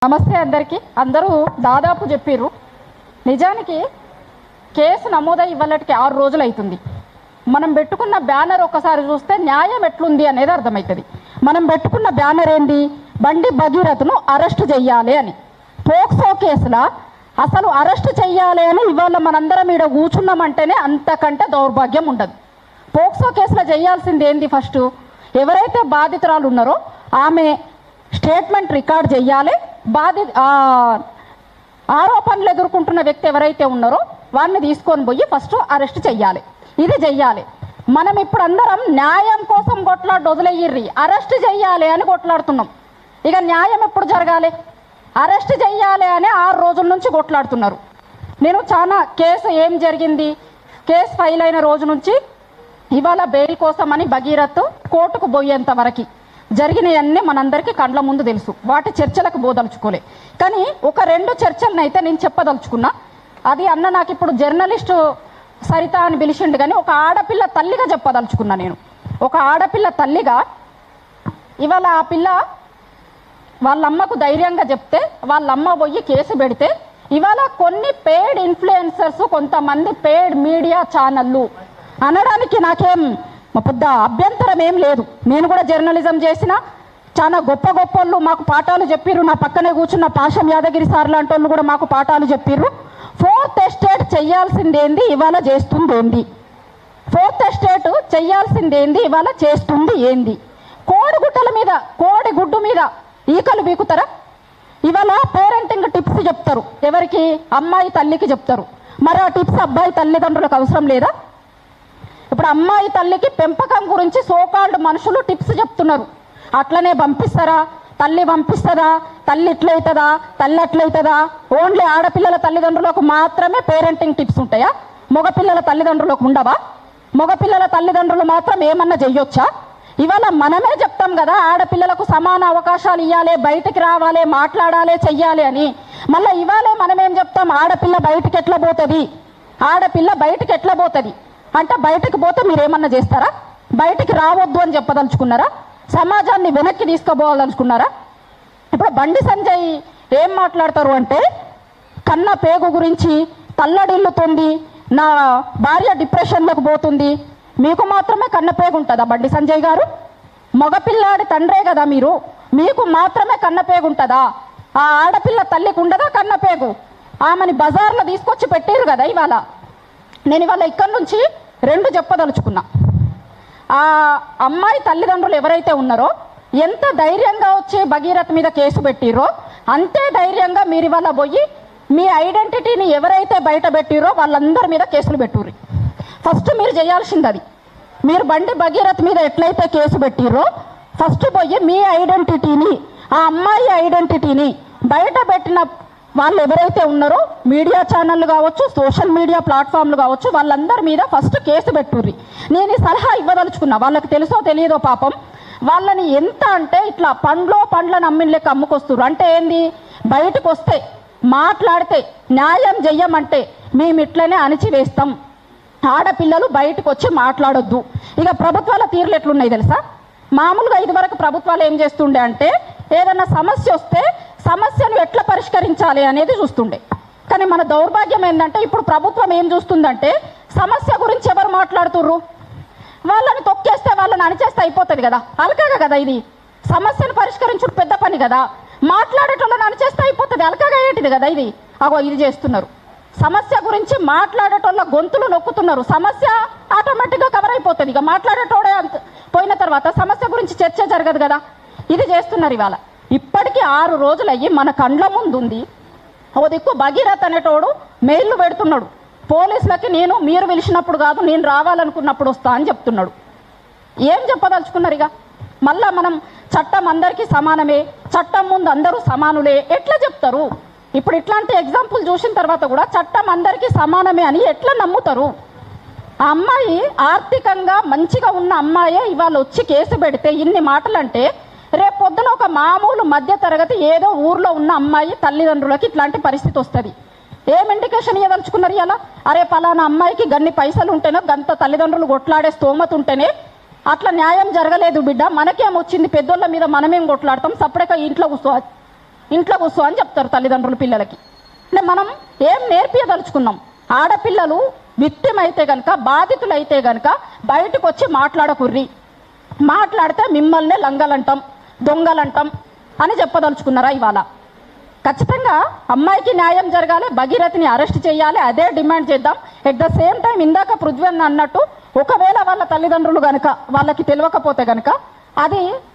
నమస్తే అందరికీ. అందరూ దాదాపు చెప్పిర్రు. నిజానికి కేసు నమోదై ఇవ్వలటికి 6 రోజులు అవుతుంది. మనం పెట్టుకున్న బ్యానర్ ఒకసారి చూస్తే న్యాయం ఎట్లుంది అనేది అర్థమవుతుంది. మనం పెట్టుకున్న బ్యానర్ ఏంది? బండి భగీరథను అరెస్ట్ చెయ్యాలి అని. పోక్సో కేసులా అసలు అరెస్ట్ చెయ్యాలి అని ఇవాళ మనందరం ఈడ కూర్చున్నామంటేనే అంతకంటే దౌర్భాగ్యం ఉండదు. పోక్సో కేసులో చేయాల్సింది ఏంది? ఫస్ట్ ఎవరైతే బాధితురాలు ఉన్నారో ఆమె స్టేట్మెంట్ రికార్డ్ చేయాలి. ఆరోపణలు ఎదుర్కొంటున్న వ్యక్తి ఎవరైతే ఉన్నారో వారిని తీసుకొని పోయి ఫస్ట్ అరెస్ట్ చెయ్యాలి. ఇది చెయ్యాలి. మనం ఇప్పుడు అందరం న్యాయం కోసం కొట్లాడి వదిలేయ్యి, అరెస్ట్ చెయ్యాలి అని కొట్లాడుతున్నాం. ఇక న్యాయం ఎప్పుడు జరగాలి? అరెస్ట్ చెయ్యాలి అని 6 రోజుల నుంచి కొట్లాడుతున్నారు. నేను చాలా కేసు ఏం జరిగింది, కేసు ఫైల్ అయిన రోజు నుంచి ఇవాళ బెయిల్ కోసం అని భగీరథ్ కోర్టుకు పోయేంత వరకు జరిగినవన్నీ మనందరికీ కండ్ల ముందు తెలుసు. వాటి చర్చలకు పోదలుచుకోలే. కానీ ఒక 2 చర్చలను అయితే నేను చెప్పదలుచుకున్నా. అది అన్న నాకు ఇప్పుడు జర్నలిస్టు సరిత అని పిలిచిండు, కానీ ఒక ఆడపిల్ల తల్లిగా చెప్పదలుచుకున్నా. నేను ఒక ఆడపిల్ల తల్లిగా ఇవాళ ఆ పిల్ల వాళ్ళమ్మకు ధైర్యంగా చెప్తే వాళ్ళమ్మ పోయి కేసు పెడితే ఇవాళ కొన్ని పెయిడ్ ఇన్ఫ్లుయెన్సర్స్, కొంతమంది పెయిడ్ మీడియా ఛానళ్ళు అనడానికి నాకేం పెద్ద అభ్యంతరం ఏం లేదు. నేను కూడా జర్నలిజం చేసిన చాలా గొప్ప వాళ్ళు మాకు పాఠాలు చెప్పిర్రు. నా పక్కనే కూర్చున్న పాషం యాదగిరి సార్ లాంటి వాళ్ళు కూడా మాకు పాఠాలు చెప్పిర్రు. 4th ఎస్టేట్ చెయ్యాల్సిందేంది, ఇవాళ చేస్తుంది ఏంది? 4th ఎస్టేట్ చెయ్యాల్సింది ఏంది, ఇవాళ చేస్తుంది ఏంది? కోడిగుడ్డల మీద, కోడి గుడ్డు మీద ఈకలు బీకుతారా? ఇవాళ పేరెంటింగ్ టిప్స్ చెప్తారు. ఎవరికి? అమ్మాయి తల్లికి చెప్తారు. మరి ఆ టిప్స్ అబ్బాయి తల్లిదండ్రులకు అవసరం లేదా? ఇప్పుడు అమ్మాయి తల్లికి పెంపకం గురించి సోకాల్డ్ మనుషులు టిప్స్ చెప్తున్నారు. అట్లనే పంపిస్తారా? తల్లి పంపిస్తుందా? తల్లి ఇట్లయితుందా? తల్లి అట్లయితుందా? ఓన్లీ ఆడపిల్లల తల్లిదండ్రులకు మాత్రమే పేరెంటింగ్ టిప్స్ ఉంటాయా? మగపిల్లల తల్లిదండ్రులకు ఉండవా? మగపిల్లల తల్లిదండ్రులు మాత్రం ఏమన్నా చెయ్యొచ్చా? ఇవాళ మనమే చెప్తాం కదా, ఆడపిల్లలకు సమాన అవకాశాలు ఇవ్వాలి, బయటికి రావాలి, మాట్లాడాలి, చెయ్యాలి అని. మళ్ళీ ఇవాళే మనమేం చెప్తాం? ఆడపిల్ల బయటికి ఎట్లా పోతుంది, ఆడపిల్ల బయటికి ఎట్లా పోతుంది అంటే, బయటకు పోతే మీరేమన్నా చేస్తారా? బయటికి రావద్దు అని చెప్పదలుచుకున్నారా? సమాజాన్ని వెనక్కి తీసుకుపోవాలనుకున్నారా? ఇప్పుడు బండి సంజయ్ ఏం మాట్లాడతారు అంటే, కన్న పేగు గురించి తల్లడిల్లుతుంది, నా భార్య డిప్రెషన్లోకి పోతుంది. మీకు మాత్రమే కన్నపేగు ఉంటుందా బండి సంజయ్ గారు? మగపిల్లాడి తండ్రే కదా మీరు, మీకు మాత్రమే కన్నపేగు ఉంటుందా? ఆ ఆడపిల్ల తల్లికి ఉండదా కన్నపేగు? ఆమెని బజార్లో తీసుకొచ్చి పెట్టారు కదా. ఇవాళ నేను ఇవాళ ఇక్కడి నుంచి 2 చెప్పదలుచుకున్నా. ఆ అమ్మాయి తల్లిదండ్రులు ఎవరైతే ఉన్నారో ఎంత ధైర్యంగా వచ్చి భగీరథ్ మీద కేసు పెట్టిరో అంతే ధైర్యంగా మీరు ఇవాళ పోయి మీ ఐడెంటిటీని ఎవరైతే బయట పెట్టిరో వాళ్ళందరి మీద కేసులు పెట్టుర్రి. ఫస్ట్ మీరు చేయాల్సింది అది. మీరు బండి భగీరథ్ మీద ఎట్లయితే కేసు పెట్టిరో ఫస్ట్ పోయి మీ ఐడెంటిటీని, ఆ అమ్మాయి ఐడెంటిటీని బయట పెట్టిన వాళ్ళు ఎవరైతే ఉన్నారో మీడియా ఛానళ్ళు కావచ్చు, సోషల్ మీడియా ప్లాట్ఫామ్లు కావచ్చు, వాళ్ళందరి మీద ఫస్ట్ కేసు పెట్టుర్రి. నేను ఈ సలహా ఇవ్వదలుచుకున్నా. వాళ్ళకి తెలుసో తెలియదో పాపం, వాళ్ళని ఎంత అంటే ఇట్లా పండ్లను అమ్మిళ్ళకి అమ్ముకొస్తున్నారు. అంటే ఏంది? బయటకు వస్తే మాట్లాడితే న్యాయం చెయ్యమంటే మేము ఇట్లనే అణిచివేస్తాం, ఆడపిల్లలు బయటకు వచ్చి మాట్లాడొద్దు. ఇక ప్రభుత్వాల తీరులు ఎట్లున్నాయి తెలుసా? మామూలుగా ఇదివరకు ప్రభుత్వాలు ఏం చేస్తుండే అంటే, ఏదన్నా సమస్య వస్తే సమస్యను ఎట్లా పరిష్కరించాలి అనేది చూస్తుండే. కానీ మన దౌర్భాగ్యం ఏంటంటే, ఇప్పుడు ప్రభుత్వం ఏం చూస్తుందంటే, సమస్య గురించి ఎవరు మాట్లాడుతుర్రు, వాళ్ళని తొక్కేస్తే వాళ్ళని అణిచేస్తే అయిపోతుంది కదా. అలకగా కదా ఇది. సమస్యను పరిష్కరించుడు పెద్ద పని కదా. మాట్లాడేటోళ్ళని అణిచేస్తే అయిపోతుంది. అలకగా ఏంటిది కదా ఇది. ఇది చేస్తున్నారు. సమస్య గురించి మాట్లాడేటోళ్ళ గొంతులు నొక్కుతున్నారు. సమస్య ఆటోమేటిక్గా కవర్ అయిపోతుంది. ఇక మాట్లాడేటోడే పోయిన తర్వాత సమస్య గురించి చర్చ జరగదు కదా. ఇది చేస్తున్నారు. ఇవాళ ఇప్పటికీ 6 రోజులు అయ్యి మన కండ్ల ముందు ఉంది. ఓ దిక్కు భగీరథ్ అనేటోడు మెయిల్లు పెడుతున్నాడు పోలీసులకి, మీరు పిలిచినప్పుడు కాదు, నేను రావాలనుకున్నప్పుడు వస్తా అని చెప్తున్నాడు. ఏం చెప్పదలుచుకున్నారు? ఇక మళ్ళా మనం చట్టం అందరికీ సమానమే, చట్టం ముందు అందరూ సమానులే ఎట్లా చెప్తారు? ఇప్పుడు ఇట్లాంటి ఎగ్జాంపుల్ చూసిన తర్వాత కూడా చట్టం అందరికీ సమానమే అని ఎట్లా నమ్ముతారు? ఆ అమ్మాయి ఆర్థికంగా మంచిగా ఉన్న అమ్మాయే ఇవాళ వచ్చి కేసు పెడితే ఇన్ని మాటలంటే, రేపు పొద్దున ఒక మామూలు మధ్య తరగతి ఏదో ఊర్లో ఉన్న అమ్మాయి తల్లిదండ్రులకి ఇట్లాంటి పరిస్థితి వస్తుంది. ఏం ఇండికేషన్ ఇవ్వదలుచుకున్నారు? ఇలా అరే పలానా అమ్మాయికి గన్ని పైసలు ఉంటేనో, గంత తల్లిదండ్రులు కొట్లాడే స్తోమత ఉంటేనే అట్లా న్యాయం జరగలేదు బిడ్డ, మనకేం వచ్చింది, పెద్దోళ్ళ మీద మనమేం కొట్లాడతాం, సపరేట్గా ఇంట్లో కూర్చో ఇంట్లో కూర్చో అని చెప్తారు తల్లిదండ్రులు పిల్లలకి. అంటే మనం ఏం నేర్పియదలుచుకున్నాం? ఆడపిల్లలు విక్టిమ్ అయితే కనుక, బాధితులైతే కనుక బయటకు వచ్చి మాట్లాడకుర్రి, మాట్లాడితే మిమ్మల్నే లంగలంటాం, దొంగలంటాం అని చెప్పదలుచుకున్నారా ఇవాళ? ఖచ్చితంగా అమ్మాయికి న్యాయం జరగాలి, భగీరథిని అరెస్ట్ చేయాలి, అదే డిమాండ్ చేద్దాం. ఎట్ ద సేమ్ టైం ఇందాక పృథ్వీ అన్నట్టు ఒకవేళ వాళ్ళ తల్లిదండ్రులు కనుక వాళ్ళకి తెలియకపోతే కనుక అది